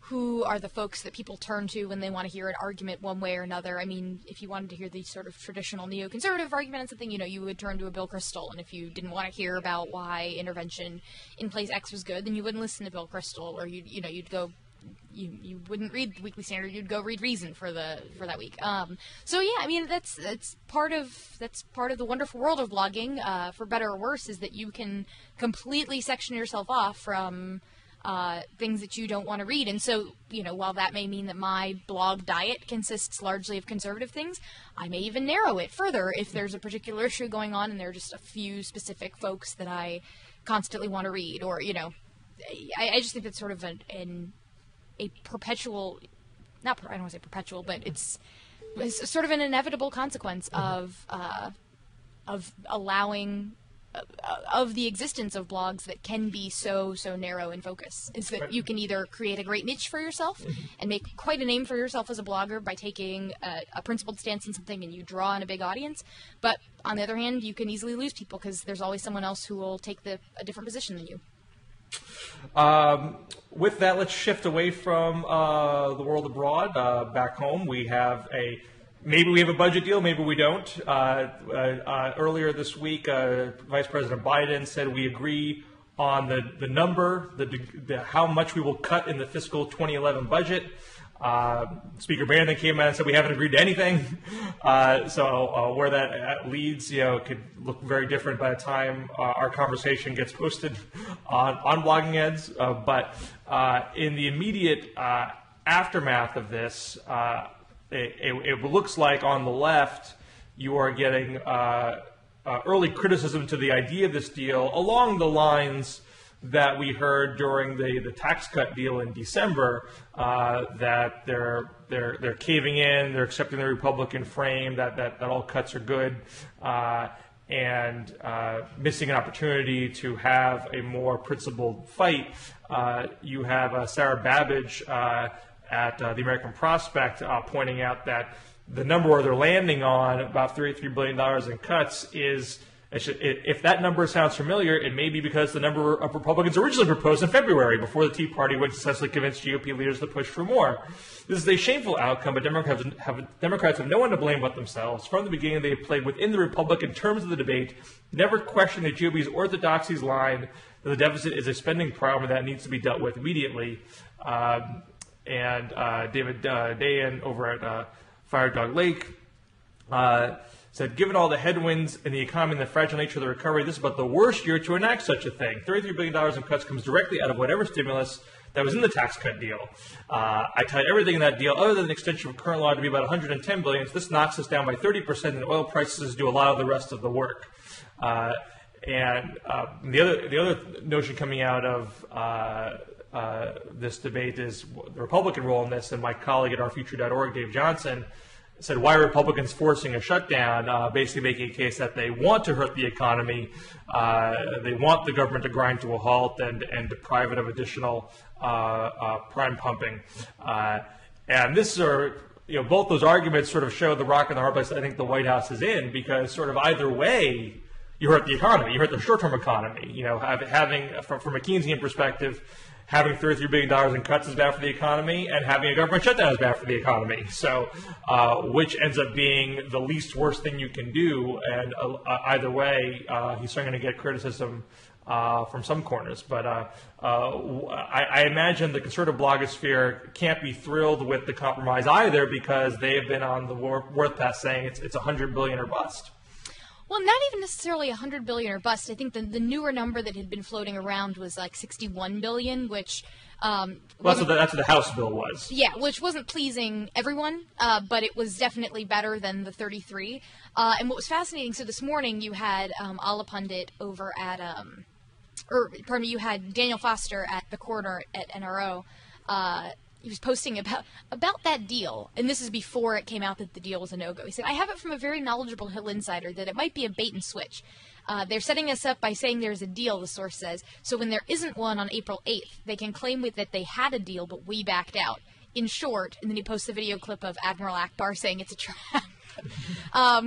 who are the folks that people turn to when they want to hear an argument one way or another. I mean, if you wanted to hear the sort of traditional neoconservative argument on something, you would turn to a Bill Kristol. And if you didn't want to hear about why intervention in place X was good, then you wouldn't listen to Bill Kristol, or you'd go. You wouldn't read the Weekly Standard. You'd go read Reason for that week. So yeah, I mean that's part of the wonderful world of blogging, for better or worse, is that you can completely section yourself off from things that you don't want to read. And so, while that may mean that my blog diet consists largely of conservative things, I may even narrow it further if there's a particular issue going on and there are just a few specific folks that I constantly want to read, or I just think that's sort of a perpetual, I don't want to say perpetual, but it's sort of an inevitable consequence of allowing of the existence of blogs that can be so narrow in focus, is that you can either create a great niche for yourself and make quite a name for yourself as a blogger by taking a principled stance on something and you draw in a big audience, but on the other hand, you can easily lose people because there's always someone else who will take a different position than you. With that, let's shift away from the world abroad. Back home, maybe we have a budget deal, maybe we don't. Earlier this week, Vice President Biden said we agree on the number, how much we will cut in the fiscal 2011 budget. Speaker Boehner then came out and said we haven't agreed to anything. So where that leads, could look very different by the time our conversation gets posted on Blogging Heads. But in the immediate aftermath of this, it looks like on the left you are getting early criticism to the idea of this deal along the lines that we heard during the tax cut deal in December, that they're caving in, they're accepting the Republican frame, that all cuts are good, and missing an opportunity to have a more principled fight. You have Sarah Babbage at the American Prospect pointing out that the number where they're landing on, about $33 billion in cuts, is, if that number sounds familiar, it may be because the number of Republicans originally proposed in February, before the Tea Party would successfully convince GOP leaders to push for more. This is a shameful outcome, but Democrats have no one to blame but themselves. From the beginning, they have played within the Republican terms of the debate, never questioned the GOP's orthodoxy's line that the deficit is a spending problem that needs to be dealt with immediately. And David Dayan over at Fire Dog Lake said, given all the headwinds in the economy and the fragile nature of the recovery, this is about the worst year to enact such a thing. $33 billion in cuts comes directly out of whatever stimulus that was in the tax cut deal. I tied everything in that deal, other than the extension of current law, to be about $110 billion. So this knocks us down by 30%, and oil prices do a lot of the rest of the work. And the other notion coming out of this debate is the Republican role in this, and my colleague at ourfuture.org, Dave Johnson, said, why are Republicans forcing a shutdown, basically making a case that they want to hurt the economy, they want the government to grind to a halt and deprive it of additional prime pumping. And this are, both those arguments sort of show the rock and the hard place I think the White House is in, because sort of either way, you hurt the economy, you hurt the short-term economy. Having, from a Keynesian perspective, having $33 billion in cuts is bad for the economy, and having a government shutdown is bad for the economy. So, which ends up being the least worst thing you can do, and either way, he's certainly going to get criticism from some corners. But I imagine the conservative blogosphere can't be thrilled with the compromise either, because they have been on the warpath saying it's $100 billion or bust. Well, not even necessarily $100 billion or bust. I think the newer number that had been floating around was like $61 billion, which well, that's what the House bill was. Yeah, which wasn't pleasing everyone, but it was definitely better than the 33. And what was fascinating, so this morning you had Ala Pundit over at, you had Daniel Foster at the corner at NRO. He was posting about that deal, and this is before it came out that the deal was a no-go. He said, I have it from a very knowledgeable Hill insider that it might be a bait and switch. They're setting us up by saying there's a deal, the source says, so when there isn't one on April 8th, they can claim that they had a deal, but we backed out. In short, and then he posts a video clip of Admiral Akbar saying it's a trap.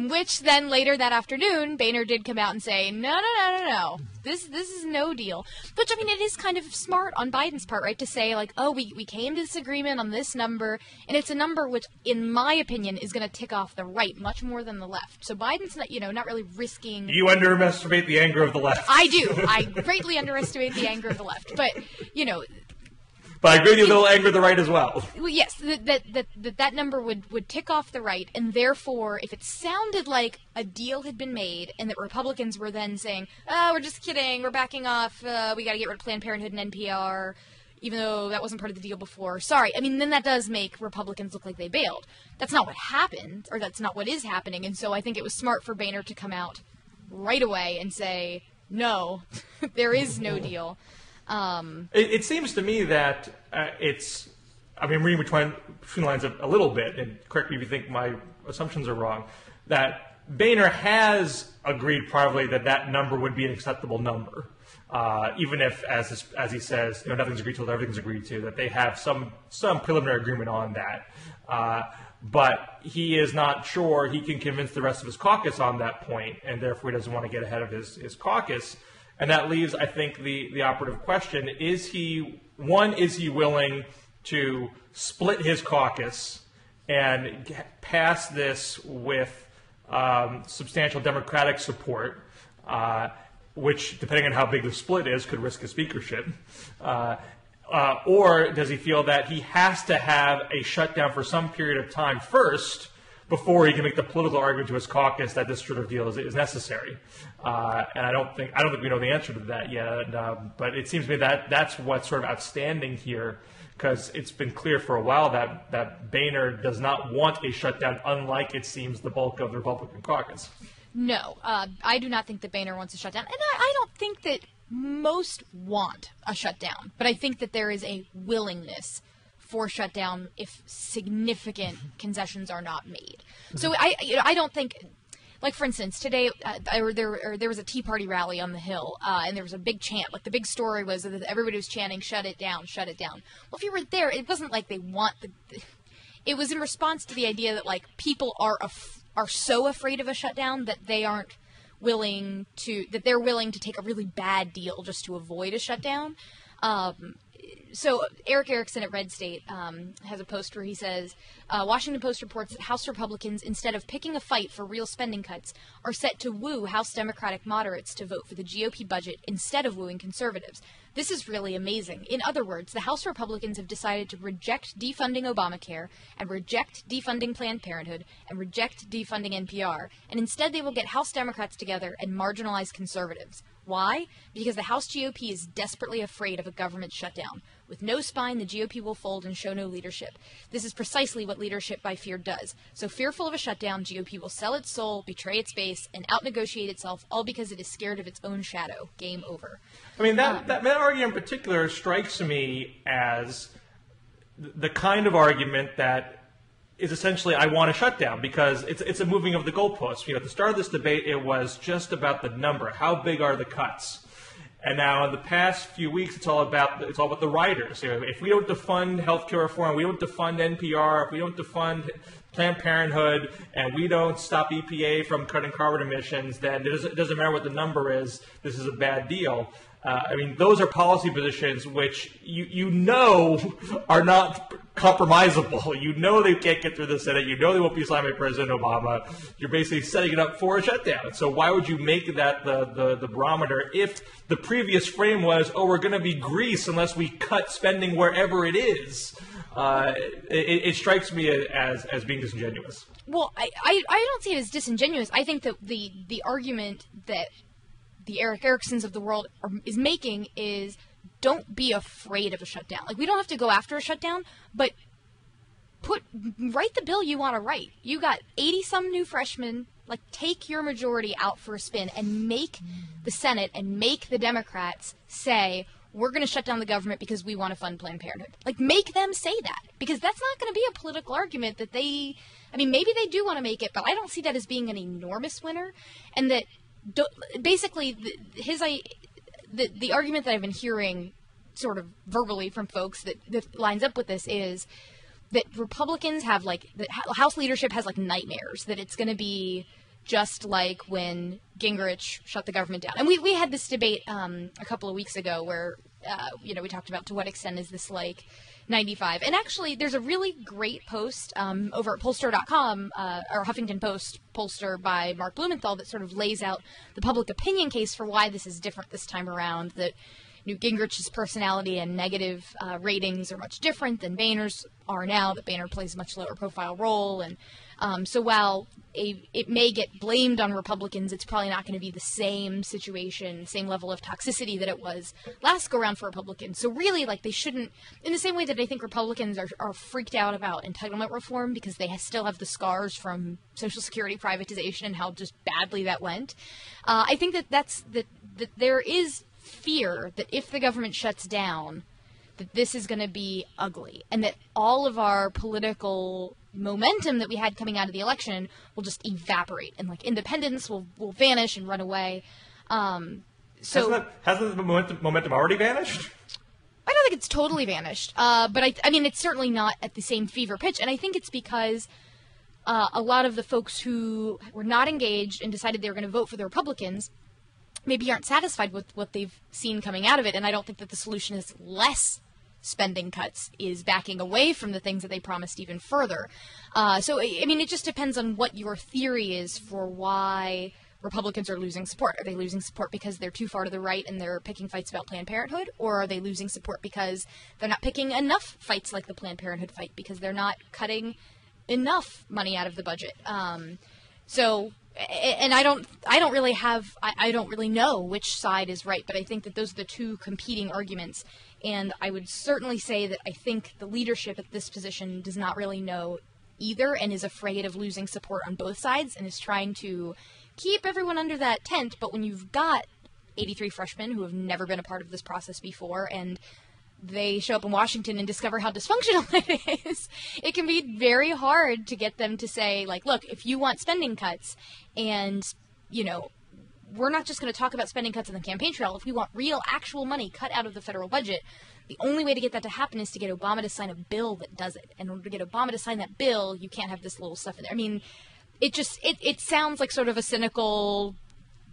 Which then later that afternoon, Boehner did come out and say, no. This is no deal. Which, I mean, it is kind of smart on Biden's part, right, to say, like, oh, we came to this agreement on this number, and it's a number which, in my opinion, is going to tick off the right much more than the left. So Biden's not really risking... You underestimate the anger of the left. I do. I greatly underestimate the anger of the left. But, But I agree with you, they'll anger the right as well. Well, yes, that number would tick off the right, and therefore, if it sounded like a deal had been made, and that Republicans were then saying, "Oh, we're just kidding, we're backing off, we got to get rid of Planned Parenthood and NPR," even though that wasn't part of the deal before. Sorry, I mean, then that does make Republicans look like they bailed. That's not what happened, or that's not what is happening, and so I think it was smart for Boehner to come out right away and say, "No, there is no deal." It seems to me that I'm reading between the lines a little bit, and correct me if you think my assumptions are wrong, that Boehner has agreed privately that number would be an acceptable number, even if, as he says, nothing's agreed to, everything's agreed to, that they have some preliminary agreement on that. But he is not sure he can convince the rest of his caucus on that point, and therefore he doesn't want to get ahead of his caucus. And that leaves, I think, the operative question. Is he willing to split his caucus and pass this with substantial Democratic support, which, depending on how big the split is, could risk a speakership? Or does he feel that he has to have a shutdown for some period of time first before he can make the political argument to his caucus that this sort of deal is necessary? And I don't think we know the answer to that yet. But it seems to me that that's what's sort of outstanding here, because it's been clear for a while that Boehner does not want a shutdown, unlike, it seems, the bulk of the Republican caucus. No, I do not think that Boehner wants a shutdown. And I don't think that most want a shutdown. But I think that there is a willingness for shutdown if significant concessions are not made. So I don't think, like, for instance, today there was a Tea Party rally on the Hill, and there was a big chant. Like, the big story was that everybody was chanting, "Shut it down, shut it down." Well, if you were there, it wasn't like they want it was in response to the idea that, like, people are so afraid of a shutdown that they're willing to take a really bad deal just to avoid a shutdown. So Eric Erickson at Red State has a post where he says, Washington Post reports that House Republicans, instead of picking a fight for real spending cuts, are set to woo House Democratic moderates to vote for the GOP budget instead of wooing conservatives. This is really amazing. In other words, the House Republicans have decided to reject defunding Obamacare and reject defunding Planned Parenthood and reject defunding NPR, and instead they will get House Democrats together and marginalize conservatives. Why? Because the House GOP is desperately afraid of a government shutdown. With no spine, the GOP will fold and show no leadership. This is precisely what leadership by fear does. So fearful of a shutdown, GOP will sell its soul, betray its base, and outnegotiate itself, all because it is scared of its own shadow. Game over. I mean, that argument in particular strikes me as the kind of argument that is essentially, I want a shutdown, because it's a moving of the goalposts. At the start of this debate, it was just about the number. How big are the cuts? And now, in the past few weeks, it's all about the riders. If we don't defund healthcare reform, we don't defund NPR, if we don't defund Planned Parenthood, and we don't stop EPA from cutting carbon emissions, then it doesn't matter what the number is. This is a bad deal. Those are policy positions which you know are not compromisable. You know they can't get through the Senate. You know they won't be signed by President Obama. You're basically setting it up for a shutdown. So why would you make that the barometer if the previous frame was, we're going to be Greece unless we cut spending wherever it is? It strikes me as being disingenuous. Well, I don't see it as disingenuous. I think that the argument that the Eric Ericksons of the world is making is, don't be afraid of a shutdown. Like, we don't have to go after a shutdown, but write the bill you want to write. You got 80-some new freshmen. Like, take your majority out for a spin and make the Senate and make the Democrats say, we're going to shut down the government because we want to fund Planned Parenthood. Like, make them say that, because that's not going to be a political argument that maybe they do want to make it, but I don't see that as being an enormous winner. And that basically the argument that I've been hearing sort of verbally from folks that lines up with this is, that Republicans have, like, the House leadership has, like, nightmares that it's going to be just like when Gingrich shut the government down. And we had this debate a couple of weeks ago where, we talked about to what extent is this like 95. And actually, there's a really great post over at pollster.com, or Huffington Post pollster by Mark Blumenthal that sort of lays out the public opinion case for why this is different this time around, that Newt Gingrich's personality and negative ratings are much different than Boehner's are now, that Boehner plays a much lower profile role. And so while it may get blamed on Republicans, it's probably not going to be the same situation, same level of toxicity that it was last go around for Republicans. So really, like, they shouldn't, in the same way that I think Republicans are freaked out about entitlement reform because they still have the scars from Social Security privatization and how just badly that went. I think that there is fear that if the government shuts down, that this is going to be ugly, and that all of our political momentum that we had coming out of the election will just evaporate, and like independence will vanish and run away. So hasn't the momentum already vanished? I don't think it's totally vanished, but I mean it's certainly not at the same fever pitch, and I think it's because a lot of the folks who were not engaged and decided they were going to vote for the Republicans maybe aren't satisfied with what they've seen coming out of it, and I don't think that the solution is less spending cuts, is backing away from the things that they promised even further. So, I mean, it just depends on what your theory is for why Republicans are losing support. Are they losing support because they're too far to the right and they're picking fights about Planned Parenthood? Or are they losing support because they're not picking enough fights like the Planned Parenthood fight, because they're not cutting enough money out of the budget? And I don't really know which side is right, but I think that those are the two competing arguments. And I would certainly say that I think the leadership at this position does not really know either and is afraid of losing support on both sides and is trying to keep everyone under that tent. But when you've got 83 freshmen who have never been a part of this process before and they show up in Washington and discover how dysfunctional it is, it can be very hard to get them to say, like, look, if you want spending cuts and, we're not just going to talk about spending cuts on the campaign trail. If we want real, actual money cut out of the federal budget, the only way to get that to happen is to get Obama to sign a bill that does it. And in order to get Obama to sign that bill, you can't have this little stuff in there. I mean, it sounds like sort of a cynical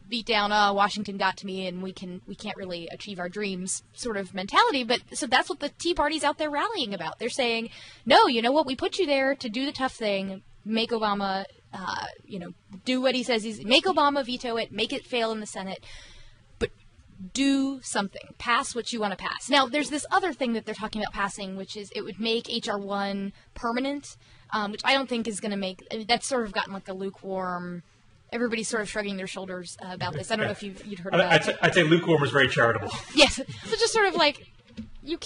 beat down, Washington got to me and we can't really achieve our dreams sort of mentality. But so that's what the Tea Party's out there rallying about. They're saying, no, you know what? We put you there to do the tough thing, make Obama, do what he says. Make Obama veto it, make it fail in the Senate, but do something. Pass what you want to pass. Now, there's this other thing that they're talking about passing, which is it would make H.R. 1 permanent, which I don't think is going to make, that's sort of gotten like a lukewarm, everybody's sort of shrugging their shoulders about this. I don't know if you'd heard about it. I'd say lukewarm is very charitable. Yes. So just sort of like, you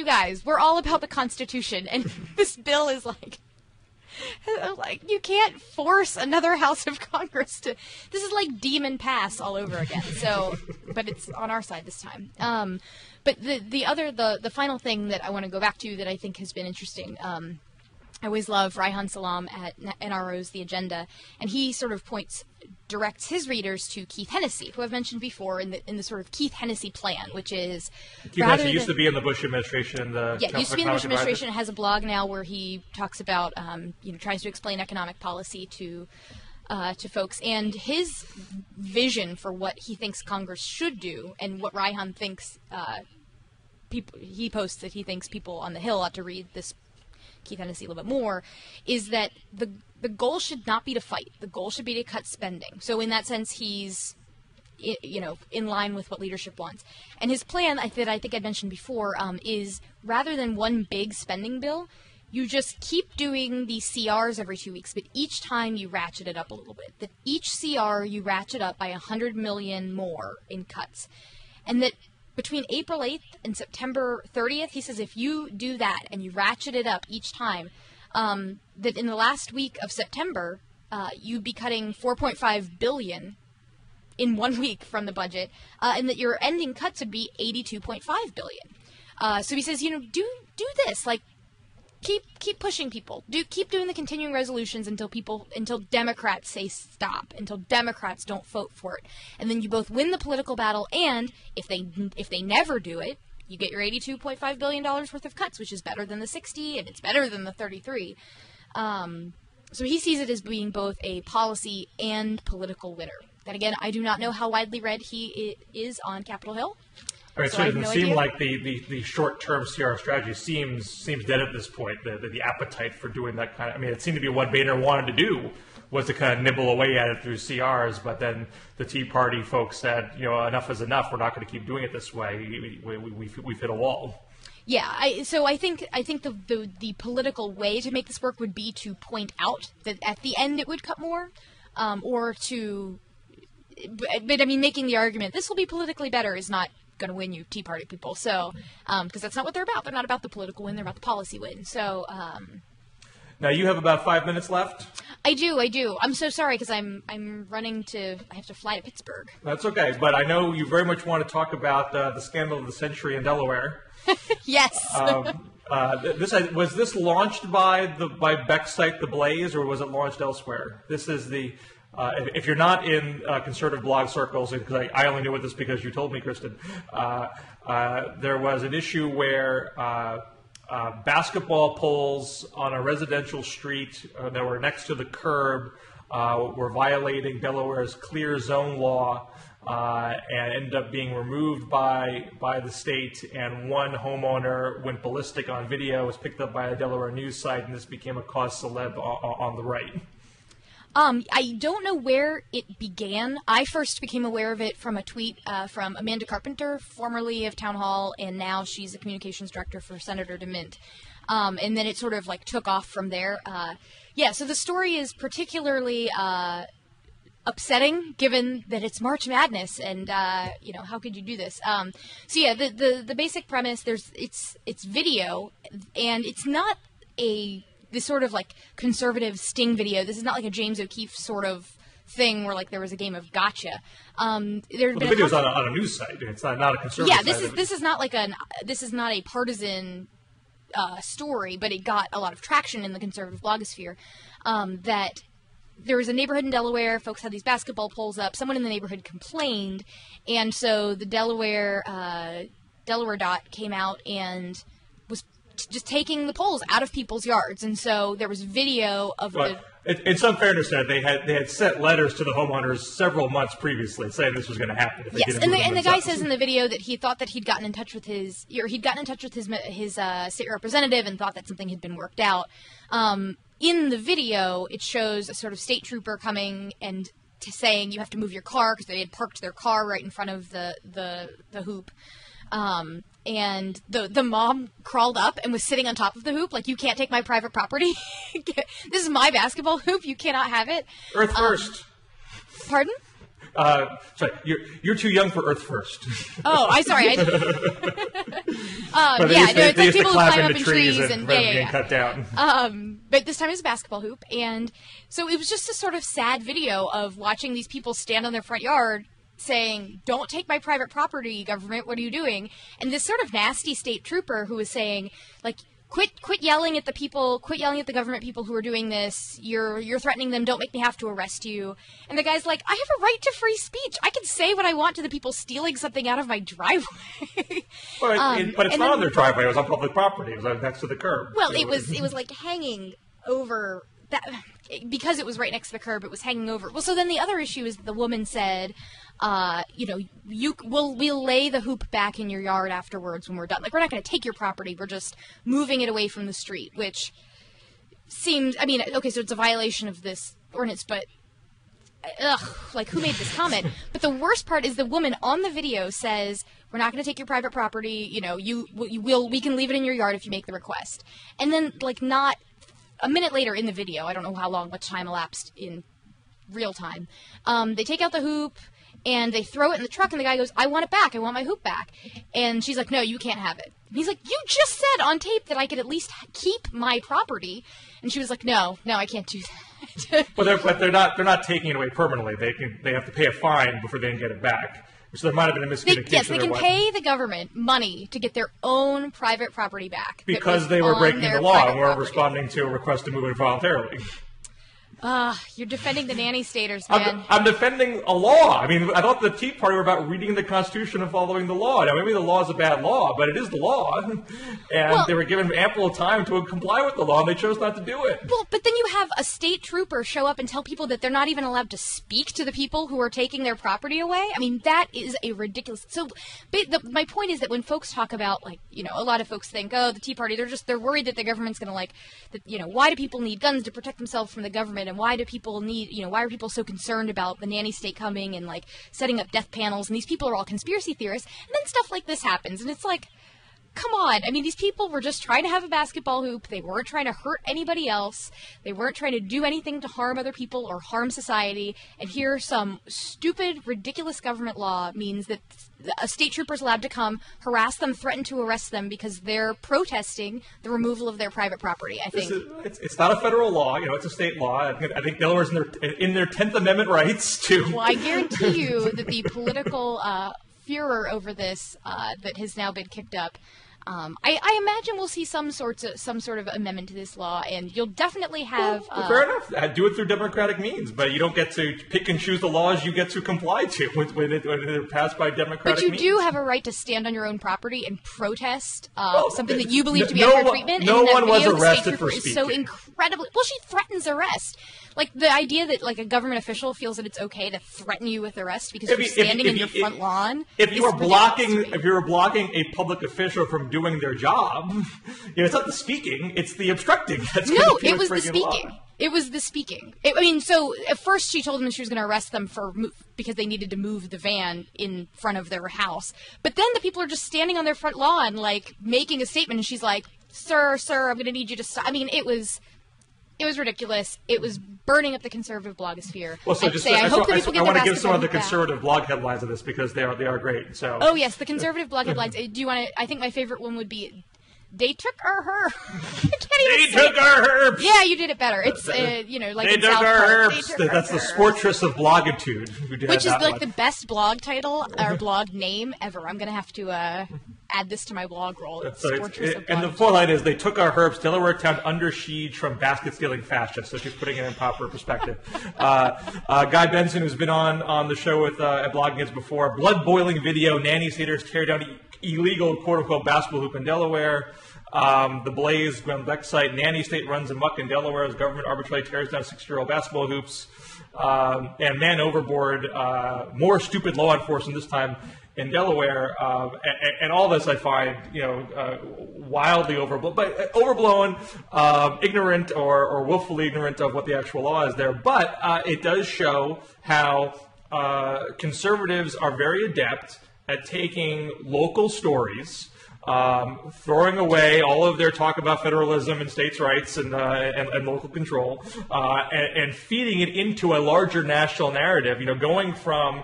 guys, we're all about the Constitution, and this bill is like, you can't force another House of Congress to, this is like Demon Pass all over again. So, but it's on our side this time. But the final thing that I want to go back to that I think has been interesting, I always love Reihan Salam at NRO's The Agenda, and he sort of directs his readers to Keith Hennessy, who I've mentioned before in the sort of Keith Hennessy plan, which is Keith Hennessy used to be in the Bush administration. Used to be in the Bush administration. Has a blog now where he talks about, tries to explain economic policy to folks, and his vision for what he thinks Congress should do, and what Reihan thinks he posts that he thinks people on the Hill ought to read this Keith Hennessy a little bit more, is that the goal should not be to fight. The goal should be to cut spending. So in that sense, he's, in line with what leadership wants. And his plan, that I think I mentioned before, is rather than one big spending bill, you just keep doing these CRs every 2 weeks, but each time you ratchet it up a little bit. That each CR you ratchet up by $100 million more in cuts. And that between April 8th and September 30th, he says if you do that and you ratchet it up each time, that in the last week of September, you'd be cutting $4.5 billion in 1 week from the budget, and that your ending cuts would be $82.5 billion. So he says, do this, like, keep pushing people. Keep doing the continuing resolutions until Democrats say stop, until Democrats don't vote for it, and then you both win the political battle. And if they never do it, you get your $82.5 billion worth of cuts, which is better than the 60, and it's better than the 33. So he sees it as being both a policy and political winner. Then again, I do not know how widely read he is on Capitol Hill. Right, so it doesn't seem like the short-term CR strategy seems dead at this point. The appetite for doing that kind of, I mean, it seemed to be what Boehner wanted to do, was to kind of nibble away at it through CRs, but then the Tea Party folks said, enough is enough. We're not going to keep doing it this way. We've hit a wall. Yeah, so I think the political way to make this work would be to point out that at the end it would cut more, or to, but I mean, making the argument this will be politically better is not going to win you Tea Party people. So, because that's not what they're about. They're not about the political win. They're about the policy win. So. Now you have about 5 minutes left. I do. I'm so sorry because I'm running to. I have to fly to Pittsburgh. That's okay, but I know you very much want to talk about the scandal of the century in Delaware. Yes. Was this launched by Beck's site, The Blaze, or was it launched elsewhere? This is the. If you're not in conservative blog circles, because I only knew about this because you told me, Kristen, there was an issue where basketball poles on a residential street that were next to the curb were violating Delaware's clear zone law and ended up being removed by the state. And one homeowner went ballistic on video, was picked up by a Delaware news site, and this became a cause celeb on the right. I don't know where it began. I first became aware of it from a tweet from Amanda Carpenter, formerly of Town Hall, and now she's a communications director for Senator DeMint. And then it sort of like took off from there. So the story is particularly upsetting, given that it's March Madness, and how could you do this? The basic premise, it's video, and it's not this sort of like conservative sting video. This is not like a James O'Keefe sort of thing where like there was a game of gotcha. The video's on a news site. It's not a conservative. Yeah, this is not a partisan story, but it got a lot of traction in the conservative blogosphere. That there was a neighborhood in Delaware. Folks had these basketball poles up. Someone in the neighborhood complained, and so the Delaware Dot came out and was just taking the poles out of people's yards, and so there was video of in some fairness, they had sent letters to the homeowners several months previously saying this was going to happen. Yes, and the guy says in the video that he thought that he'd gotten in touch with his state representative and thought that something had been worked out. In the video, it shows a sort of state trooper coming and saying you have to move your car because they had parked their car right in front of the hoop. And the mom crawled up and was sitting on top of the hoop, like, you can't take my private property. This is my basketball hoop. You cannot have it. Earth first. Pardon? Sorry, you're too young for Earth First. Oh, I'm sorry. It's like people who climb up in trees and getting cut down. But this time it's a basketball hoop, and so it was just a sort of sad video of watching these people stand on their front yard saying, don't take my private property, government, what are you doing? And this sort of nasty state trooper who was saying, like, quit yelling at the people, quit yelling at the government people who are doing this, you're threatening them, don't make me have to arrest you. And the guy's like, I have a right to free speech. I can say what I want to the people stealing something out of my driveway. But it's not on their driveway, it was on public property, it was next to the curb. Well, it was like hanging over that, because it was right next to the curb, it was hanging over. Well, so then the other issue is the woman said, we'll lay the hoop back in your yard afterwards when we're done. Like, we're not going to take your property. We're just moving it away from the street, which seems, okay, so it's a violation of this ordinance, but who made this comment? But the worst part is the woman on the video says, we're not going to take your private property. We can leave it in your yard if you make the request. And then, not a minute later in the video, I don't know much time elapsed in real time, they take out the hoop, and they throw it in the truck, and the guy goes, I want it back. I want my hoop back. And she's like, no, you can't have it. And he's like, you just said on tape that I could at least keep my property. And she was like, no, I can't do that. But they're not taking it away permanently. They have to pay a fine before they can get it back. So there might have been a miscommunication. Yes, they can pay the government money to get their own private property back. Because they were breaking the law and were responding to a request to move it voluntarily. You're defending the nanny staters, man. I'm defending a law. I mean, I thought the Tea Party were about reading the Constitution and following the law. Now, maybe the law is a bad law, but it is the law. And they were given ample time to comply with the law, and they chose not to do it. Well, but then you have a state trooper show up and tell people that they're not even allowed to speak to the people who are taking their property away. I mean, that is a ridiculous... So, my point is that when folks talk about, like, you know, a lot of folks think, oh, the Tea Party, they're worried that the government's going to, like, you know, why do people need guns to protect themselves from the government, and why do people need, you know, why are people so concerned about the nanny state coming and, like, setting up death panels, and these people are all conspiracy theorists, and then stuff like this happens, and it's like, come on. I mean, these people were just trying to have a basketball hoop. They weren't trying to hurt anybody else. They weren't trying to do anything to harm other people or harm society. And here, some stupid, ridiculous government law means that a state trooper is allowed to come, harass them, threaten to arrest them because they're protesting the removal of their private property. I think it's not a federal law. You know, it's a state law. I think Delaware's in their 10th Amendment rights to. Well, I guarantee you that the political furor over this that has now been kicked up. I imagine we'll see some sort of amendment to this law, and you'll definitely have... fair enough. Do it through democratic means, but you don't get to pick and choose the laws you get to comply to when they're passed by democratic means. But you do have a right to stand on your own property and protest something that you believe to be unfair treatment. No one was arrested for speaking. So incredibly... Well, she threatens arrest. Like, the idea that, like, a government official feels that it's okay to threaten you with arrest because you're standing in your front lawn. If you are blocking a public official from doing their job, you know, it's not the speaking, it's the obstructing. It was the speaking. It was the speaking. I mean, so at first she told them she was going to arrest them because they needed to move the van in front of their house. But then the people are just standing on their front lawn, like, making a statement, and she's like, sir, I'm going to need you to stop. I mean, it was ridiculous. It was burning up the conservative blogosphere. Well, so I want to give some of the conservative blog headlines of this because they are great. So. Oh yes, the conservative blog headlines. Do you want to? I think my favorite one would be, "They took our herbs." They took our herbs. Yeah, you did it better. It's you know, like they in took South our Park. herbs. That's the Sportress of Blogitude. Which is like the best blog title or blog name ever. I'm gonna have to add this to my blog roll. And the full line is, they took our herbs. Delaware town under siege from basket-stealing fascists. So she's putting it in proper perspective. Guy Benson, who's been on the show with at Blogging before, blood-boiling video, nanny staters tear down illegal quote-unquote basketball hoop in Delaware. The Blaze, Glenn Beck's site, nanny state runs amok in Delaware as government arbitrarily tears down 6-year-old basketball hoops. And man overboard, more stupid law enforcement this time in Delaware, and all this I find, you know, wildly overblown, ignorant or willfully ignorant of what the actual law is there. But it does show how conservatives are very adept at taking local stories, throwing away all of their talk about federalism and states' rights and local control, and feeding it into a larger national narrative. You know, going from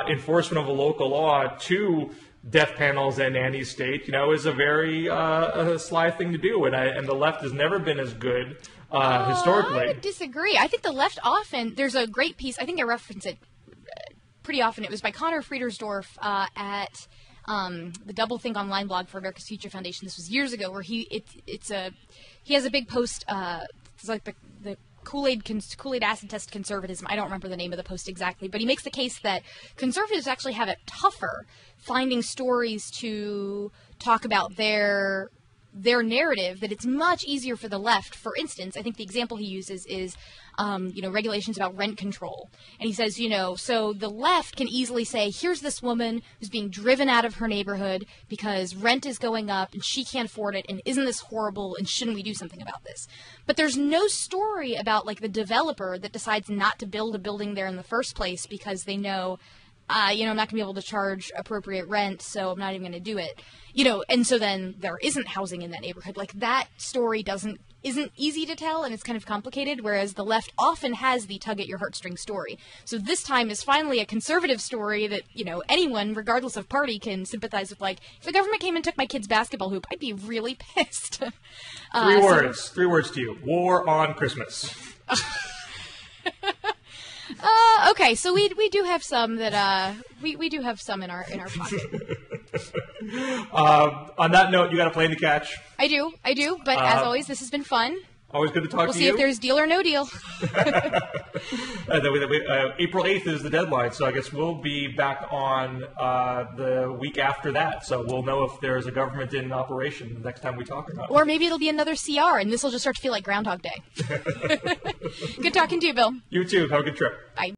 enforcement of a local law to death panels and nanny state, you know, is a very sly thing to do, and the left has never been as good historically. I would disagree. I think the left often, there's a great piece, I think I reference it pretty often. It was by Connor Friedersdorf at the Double Think Online blog for America's Future Foundation. This was years ago, where he has a big post. It's like the Kool-Aid acid test conservatism. I don't remember the name of the post exactly, but he makes the case that conservatives actually have it tougher finding stories to talk about their narrative, that it's much easier for the left. For instance, I think the example he uses is, regulations about rent control. And he says, so the left can easily say, here's this woman who's being driven out of her neighborhood because rent is going up and she can't afford it, and isn't this horrible, and shouldn't we do something about this? But there's no story about, like, the developer that decides not to build a building there in the first place because they know, I'm not going to be able to charge appropriate rent, so I'm not even going to do it. And so then there isn't housing in that neighborhood. Like, that story isn't easy to tell, and it's kind of complicated, whereas the left often has the tug at your heartstring story. So this time is finally a conservative story that, anyone, regardless of party, can sympathize with. Like, if the government came and took my kid's basketball hoop, I'd be really pissed. Three words to you. War on Christmas. Okay, so we do have some that we do have some in our pocket. On that note, you got a plane to catch. I do. But as always, this has been fun. Always good to talk We'll to see you. if there's deal or no deal. April 8th is the deadline, so I guess we'll be back on the week after that. So we'll know if there's a government in operation the next time we talk about it. Or maybe it'll be another CR, and this will just start to feel like Groundhog Day. Good talking to you, Bill. You too. Have a good trip. Bye.